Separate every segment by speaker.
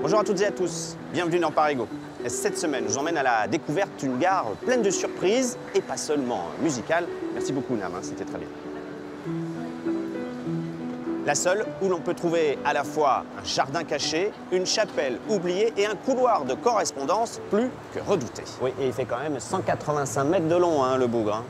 Speaker 1: Bonjour à toutes et à tous, bienvenue dans Parigo. Cette semaine, je vous emmène à la découverte d'une gare pleine de surprises et pas seulement musicales. Merci beaucoup Nam, c'était très bien. La seule où l'on peut trouver à la fois un jardin caché, une chapelle oubliée et un couloir de correspondance plus que redouté. Oui, et il fait quand même 185 mètres de long, le bougre.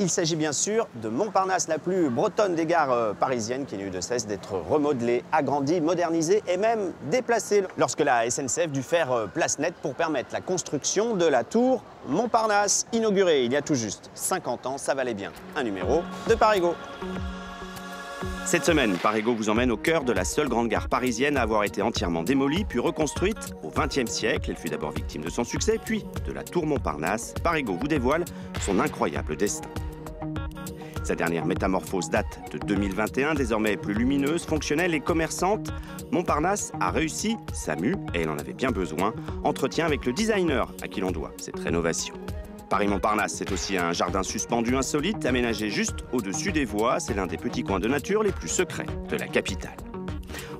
Speaker 1: Il s'agit bien sûr de Montparnasse, la plus bretonne des gares parisiennes, qui n'a eu de cesse d'être remodelée, agrandie, modernisée et même déplacée lorsque la SNCF dut faire place nette pour permettre la construction de la tour Montparnasse, inaugurée il y a tout juste 50 ans. Ça valait bien un numéro de Parigo. Cette semaine, Parigo vous emmène au cœur de la seule grande gare parisienne à avoir été entièrement démolie puis reconstruite au XXe siècle. Elle fut d'abord victime de son succès, puis de la tour Montparnasse. Parigo vous dévoile son incroyable destin. Sa dernière métamorphose date de 2021, désormais plus lumineuse, fonctionnelle et commerçante. Montparnasse a réussi sa mue, et elle en avait bien besoin. Entretien avec le designer à qui l'on doit cette rénovation. Paris-Montparnasse, c'est aussi un jardin suspendu insolite, aménagé juste au-dessus des voies. C'est l'un des petits coins de nature les plus secrets de la capitale.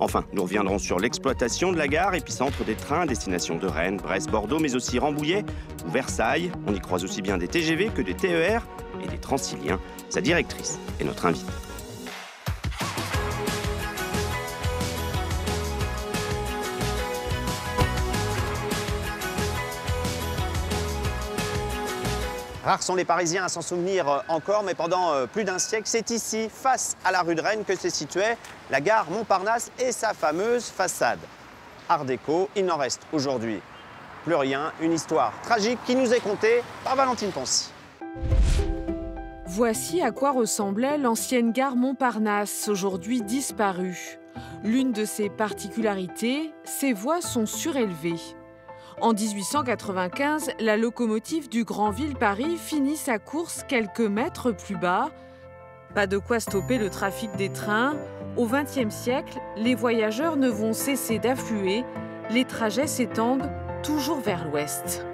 Speaker 1: Enfin, nous reviendrons sur l'exploitation de la gare, épicentre des trains à destination de Rennes, Brest, Bordeaux, mais aussi Rambouillet ou Versailles. On y croise aussi bien des TGV que des TER et des Transiliens. Sa directrice est notre invitée. Rares sont les Parisiens à s'en souvenir encore, mais pendant plus d'un siècle, c'est ici, face à la rue de Rennes, que se situait la gare Montparnasse et sa fameuse façade. Art déco, il n'en reste aujourd'hui plus rien. Une histoire tragique qui nous est contée par Valentine Poncy.
Speaker 2: Voici à quoi ressemblait l'ancienne gare Montparnasse, aujourd'hui disparue. L'une de ses particularités, ses voies sont surélevées. En 1895, la locomotive du Granville Paris finit sa course quelques mètres plus bas. Pas de quoi stopper le trafic des trains. Au XXe siècle, les voyageurs ne vont cesser d'affluer. Les trajets s'étendent toujours vers l'ouest.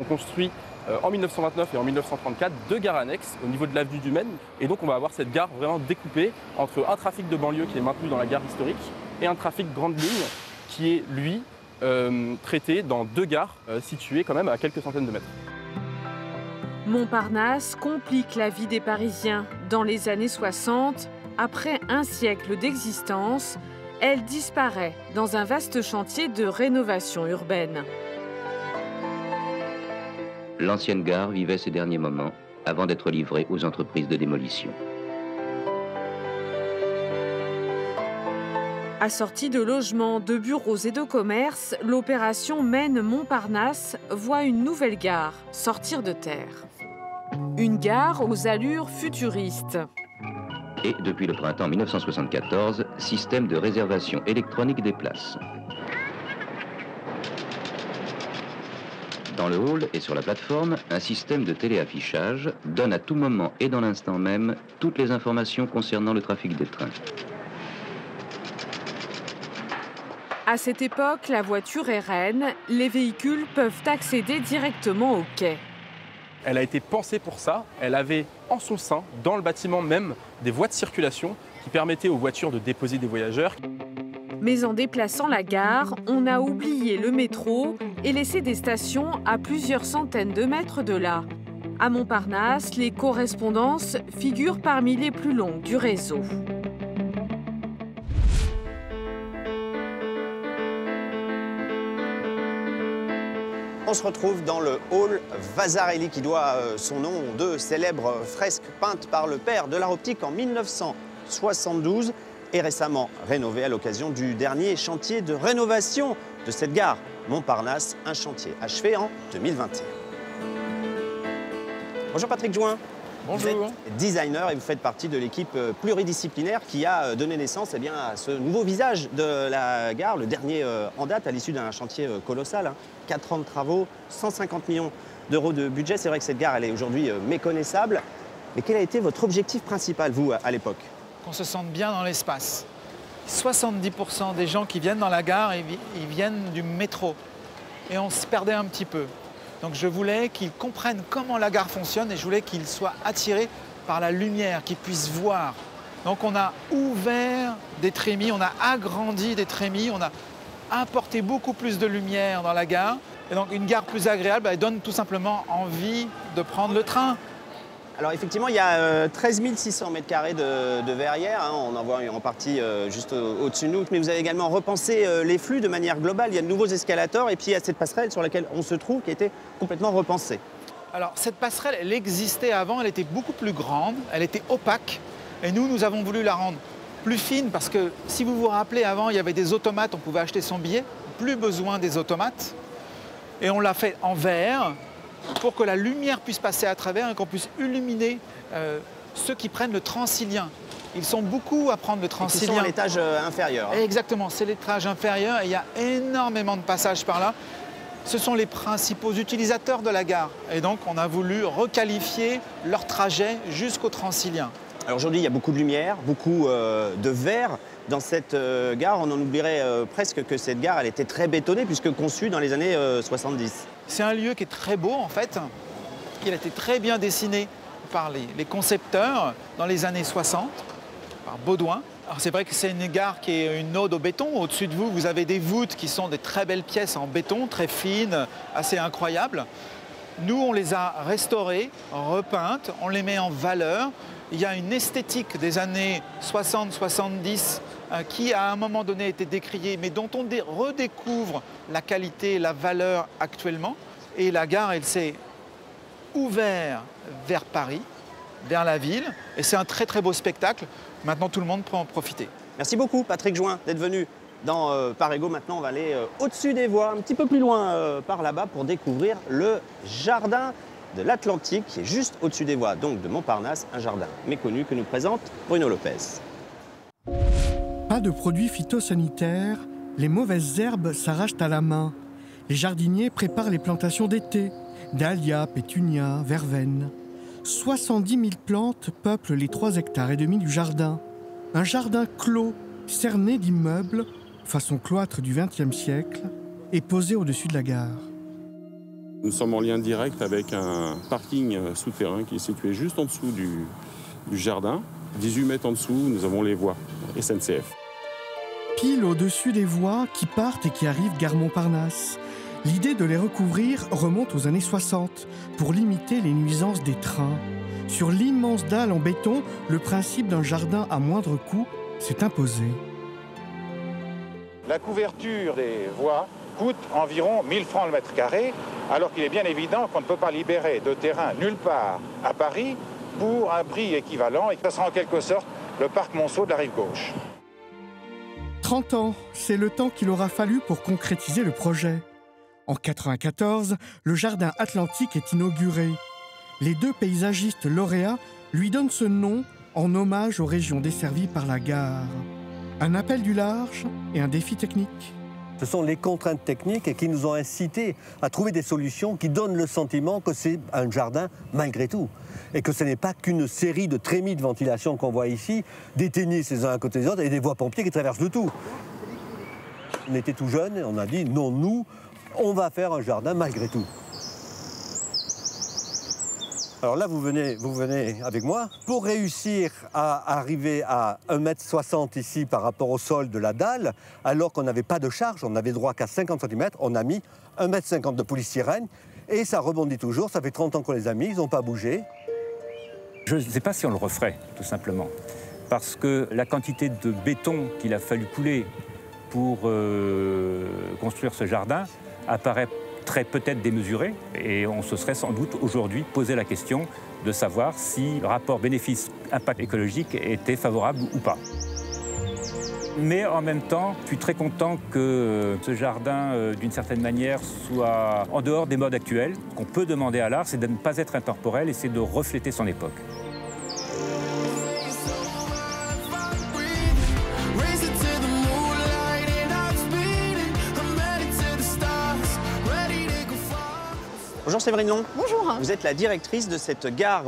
Speaker 3: On construit en 1929 et en 1934 deux gares annexes au niveau de l'avenue du Maine. Et donc on va avoir cette gare vraiment découpée entre un trafic de banlieue qui est maintenu dans la gare historique et un trafic grande ligne qui est, lui, traité dans deux gares situées quand même à quelques centaines de mètres.
Speaker 2: Montparnasse complique la vie des Parisiens. Dans les années 60, après un siècle d'existence, elle disparaît dans un vaste chantier de rénovation urbaine.
Speaker 4: L'ancienne gare vivait ses derniers moments avant d'être livrée aux entreprises de démolition.
Speaker 2: Assortie de logements, de bureaux et de commerces, l'opération Maine-Montparnasse voit une nouvelle gare sortir de terre. Une gare aux allures futuristes.
Speaker 4: Et depuis le printemps 1974, système de réservation électronique des places. Dans le hall et sur la plateforme, un système de téléaffichage donne à tout moment et dans l'instant même toutes les informations concernant le trafic des trains.
Speaker 2: À cette époque, la voiture est reine. Les véhicules peuvent accéder directement au quai.
Speaker 3: Elle a été pensée pour ça. Elle avait en son sein, dans le bâtiment même, des voies de circulation qui permettaient aux voitures de déposer des voyageurs.
Speaker 2: Mais en déplaçant la gare, on a oublié le métro et laissé des stations à plusieurs centaines de mètres de là. À Montparnasse, les correspondances figurent parmi les plus longues du réseau.
Speaker 1: On se retrouve dans le hall Vasarely qui doit son nom aux deux célèbres fresques peintes par le père de l'art optique en 1972 et récemment rénové à l'occasion du dernier chantier de rénovation de cette gare Montparnasse, un chantier achevé en 2021. Bonjour Patrick Join.
Speaker 5: Bonjour.
Speaker 1: Vous êtes designer et vous faites partie de l'équipe pluridisciplinaire qui a donné naissance à ce nouveau visage de la gare, le dernier en date à l'issue d'un chantier colossal. 4 ans de travaux, 150 millions d'euros de budget. C'est vrai que cette gare elle est aujourd'hui méconnaissable. Mais quel a été votre objectif principal, vous, à l'époque?
Speaker 5: Qu'on se sente bien dans l'espace. 70% des gens qui viennent dans la gare, ils viennent du métro. Et on se perdait un petit peu. Donc je voulais qu'ils comprennent comment la gare fonctionne et je voulais qu'ils soient attirés par la lumière, qu'ils puissent voir Donc on a ouvert des trémies, on a agrandi des trémies, on a apporté beaucoup plus de lumière dans la gare. Et donc une gare plus agréable, elle donne tout simplement envie de prendre le train.
Speaker 1: Alors effectivement, il y a 13 600 m² de verrière, hein, on en voit en partie juste au-dessus de nous, mais vous avez également repensé les flux de manière globale. Il y a de nouveaux escalators et puis il y a cette passerelle sur laquelle on se trouve qui a été complètement repensée.
Speaker 5: Alors cette passerelle, elle existait avant, elle était beaucoup plus grande, elle était opaque et nous avons voulu la rendre plus fine parce que si vous vous rappelez, avant il y avait des automates, on pouvait acheter son billet, plus besoin des automates et on l'a fait en verre pour que la lumière puisse passer à travers et qu'on puisse illuminer ceux qui prennent le Transilien. Ils sont beaucoup à prendre le Transilien.
Speaker 1: Ils sont à l'étage inférieur. Hein.
Speaker 5: Exactement, c'est l'étage inférieur et il y a énormément de passages par là. Ce sont les principaux utilisateurs de la gare. Et donc, on a voulu requalifier leur trajet jusqu'au Transilien.
Speaker 1: Alors aujourd'hui, il y a beaucoup de lumière, beaucoup de verre. Dans cette gare, on en oublierait presque que cette gare, elle était très bétonnée puisque conçue dans les années 70.
Speaker 5: C'est un lieu qui est très beau en fait. Il a été très bien dessiné par les concepteurs dans les années 60, par Baudouin. Alors c'est vrai que c'est une gare qui est une ode au béton. Au-dessus de vous, vous avez des voûtes qui sont des très belles pièces en béton, très fines, assez incroyables. Nous, on les a restaurées, repeintes, on les met en valeur. Il y a une esthétique des années 60-70 qui, à un moment donné, a été décriée, mais dont on redécouvre la qualité et la valeur actuellement. Et la gare, elle s'est ouverte vers Paris, vers la ville. Et c'est un très, très beau spectacle. Maintenant, tout le monde peut en profiter.
Speaker 1: Merci beaucoup, Patrick Join, d'être venu dans Parégo. Maintenant, on va aller au-dessus des voies, un petit peu plus loin par là-bas, pour découvrir le jardin de l'Atlantique, qui est juste au-dessus des voies, donc de Montparnasse, un jardin méconnu que nous présente Bruno Lopez.
Speaker 6: Pas de produits phytosanitaires, les mauvaises herbes s'arrachent à la main. Les jardiniers préparent les plantations d'été, dahlias, pétunias, verveines. 70 000 plantes peuplent les 3,5 hectares du jardin. Un jardin clos, cerné d'immeubles, façon cloître du XXe siècle, est posé au-dessus de la gare.
Speaker 7: Nous sommes en lien direct avec un parking souterrain qui est situé juste en dessous du jardin. 18 mètres en dessous, nous avons les voies SNCF.
Speaker 6: Pile au-dessus des voies qui partent et qui arrivent gare Montparnasse. L'idée de les recouvrir remonte aux années 60 pour limiter les nuisances des trains. Sur l'immense dalle en béton, le principe d'un jardin à moindre coût s'est imposé.
Speaker 8: La couverture des voies coûte environ 1 000 francs le mètre carré, alors qu'il est bien évident qu'on ne peut pas libérer de terrain nulle part à Paris pour un prix équivalent, et que ce sera en quelque sorte le parc Monceau de la rive gauche.
Speaker 6: 30 ans, c'est le temps qu'il aura fallu pour concrétiser le projet. En 1994, le jardin Atlantique est inauguré. Les 2 paysagistes lauréats lui donnent ce nom en hommage aux régions desservies par la gare. Un appel du large et un défi technique.
Speaker 9: Ce sont les contraintes techniques qui nous ont incités à trouver des solutions qui donnent le sentiment que c'est un jardin malgré tout. Et que ce n'est pas qu'une série de trémies de ventilation qu'on voit ici, des tennis les uns à côté des autres et des voies pompiers qui traversent le tout. On était tout jeunes et on a dit non, nous, on va faire un jardin malgré tout. Alors là, vous venez avec moi. Pour réussir à arriver à 1,60 m ici par rapport au sol de la dalle, alors qu'on n'avait pas de charge, on n'avait droit qu'à 50 cm, on a mis 1,50 m de polystyrène et ça rebondit toujours. Ça fait 30 ans qu'on les a mis, ils n'ont pas bougé.
Speaker 10: Je ne sais pas si on le referait, tout simplement. Parce que la quantité de béton qu'il a fallu couler pour construire ce jardin apparaît peut-être démesuré, et on se serait sans doute aujourd'hui posé la question de savoir si le rapport bénéfice-impact écologique était favorable ou pas. Mais en même temps, je suis très content que ce jardin, d'une certaine manière, soit en dehors des modes actuels. Ce qu'on peut demander à l'art, c'est de ne pas être intemporel et c'est de refléter son époque.
Speaker 1: Bonjour Séverine Long.
Speaker 11: Bonjour.
Speaker 1: Vous êtes la directrice de cette gare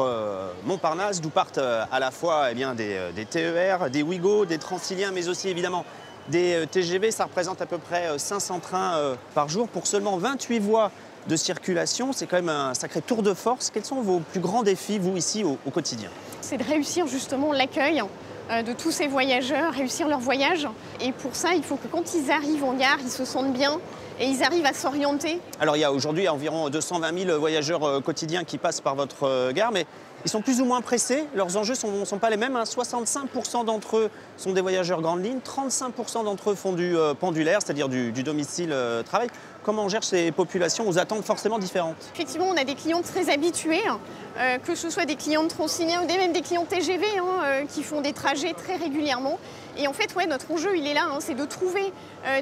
Speaker 1: Montparnasse d'où partent à la fois des TER, des Ouigo, des Transiliens, mais aussi évidemment des TGV. Ça représente à peu près 500 trains par jour pour seulement 28 voies de circulation. C'est quand même un sacré tour de force. Quels sont vos plus grands défis, vous, ici, au quotidien?
Speaker 11: C'est de réussir justement l'accueil de tous ces voyageurs réussir leur voyage. Et pour ça, il faut que quand ils arrivent en gare, ils se sentent bien et ils arrivent à s'orienter.
Speaker 1: Alors il y a aujourd'hui environ 220 000 voyageurs quotidiens qui passent par votre gare, mais ils sont plus ou moins pressés, leurs enjeux ne sont pas les mêmes. 65% d'entre eux sont des voyageurs grande ligne, 35% d'entre eux font du pendulaire, c'est-à-dire du domicile-travail. Comment on gère ces populations aux attentes forcément différentes?
Speaker 11: Effectivement, on a des clients très habitués, que ce soit des clients de Transilien ou même des clients TGV qui font des trajets très régulièrement. Et en fait, ouais, notre enjeu, il est là, c'est de trouver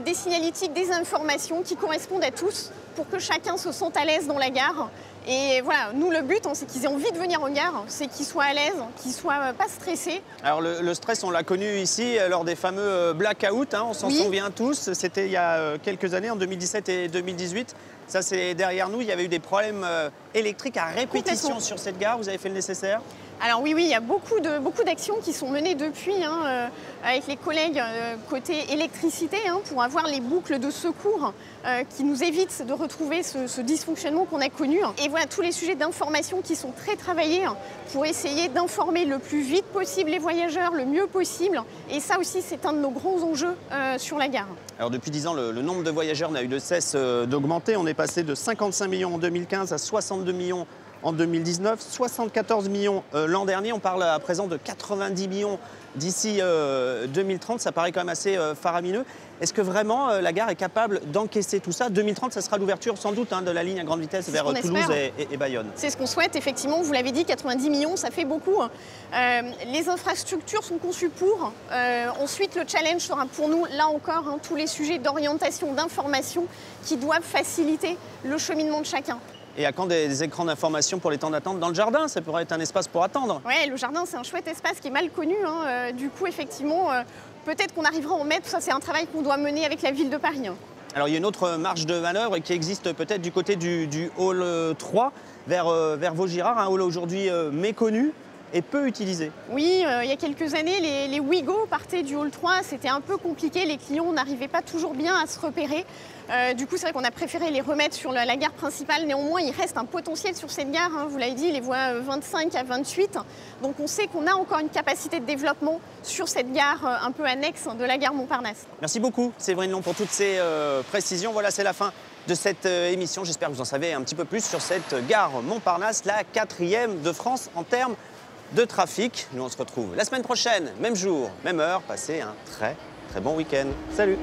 Speaker 11: des signalétiques, des informations qui correspondent à tous pour que chacun se sente à l'aise dans la gare. Et voilà, nous, le but, c'est qu'ils aient envie de venir en gare, c'est qu'ils soient à l'aise, qu'ils ne soient pas stressés.
Speaker 1: Alors, le stress, on l'a connu ici lors des fameux blackouts, on s'en souvient tous. C'était il y a quelques années, en 2017 et 2018. Ça, c'est derrière nous. Il y avait eu des problèmes électriques à répétition sur cette gare. Vous avez fait le nécessaire?
Speaker 11: Alors oui, il y a beaucoup d'actions qui sont menées depuis avec les collègues côté électricité pour avoir les boucles de secours qui nous évitent de retrouver ce dysfonctionnement qu'on a connu. Et voilà, tous les sujets d'information qui sont très travaillés pour essayer d'informer le plus vite possible les voyageurs, le mieux possible. Et ça aussi, c'est un de nos grands enjeux sur la gare.
Speaker 1: Alors depuis 10 ans, le nombre de voyageurs n'a eu de cesse d'augmenter. On est passé de 55 millions en 2015 à 62 millions en 2019, 74 millions l'an dernier. On parle à présent de 90 millions d'ici 2030. Ça paraît quand même assez faramineux. Est-ce que vraiment la gare est capable d'encaisser tout ça? 2030, ça sera l'ouverture sans doute de la ligne à grande vitesse vers Toulouse et Bayonne.
Speaker 11: C'est ce qu'on souhaite, effectivement. Vous l'avez dit, 90 millions, ça fait beaucoup. Les infrastructures sont conçues pour. Ensuite, le challenge sera pour nous, là encore, tous les sujets d'orientation, d'information qui doivent faciliter le cheminement de chacun.
Speaker 1: Et à quand des écrans d'information pour les temps d'attente dans le jardin? Ça pourrait être un espace pour attendre.
Speaker 11: Oui, le jardin, c'est un chouette espace qui est mal connu. Du coup, effectivement, peut-être qu'on arrivera à en mettre. Ça, c'est un travail qu'on doit mener avec la ville de Paris.
Speaker 1: Alors, il y a une autre marge de manœuvre qui existe peut-être du côté du hall 3 vers Vaugirard, un hall aujourd'hui méconnu et peu utilisé.
Speaker 11: Oui, il y a quelques années, les Ouigo partaient du hall 3. C'était un peu compliqué. Les clients n'arrivaient pas toujours bien à se repérer. Du coup, c'est vrai qu'on a préféré les remettre sur la gare principale. Néanmoins, il reste un potentiel sur cette gare. Vous l'avez dit, les voies 25 à 28. Donc, on sait qu'on a encore une capacité de développement sur cette gare un peu annexe de la gare Montparnasse.
Speaker 1: Merci beaucoup, Séverine Long, pour toutes ces précisions. Voilà, c'est la fin de cette émission. J'espère que vous en savez un petit peu plus sur cette gare Montparnasse, la 4e de France en termes de trafic. Nous, on se retrouve la semaine prochaine, même jour, même heure. Passez un très bon week-end. Salut!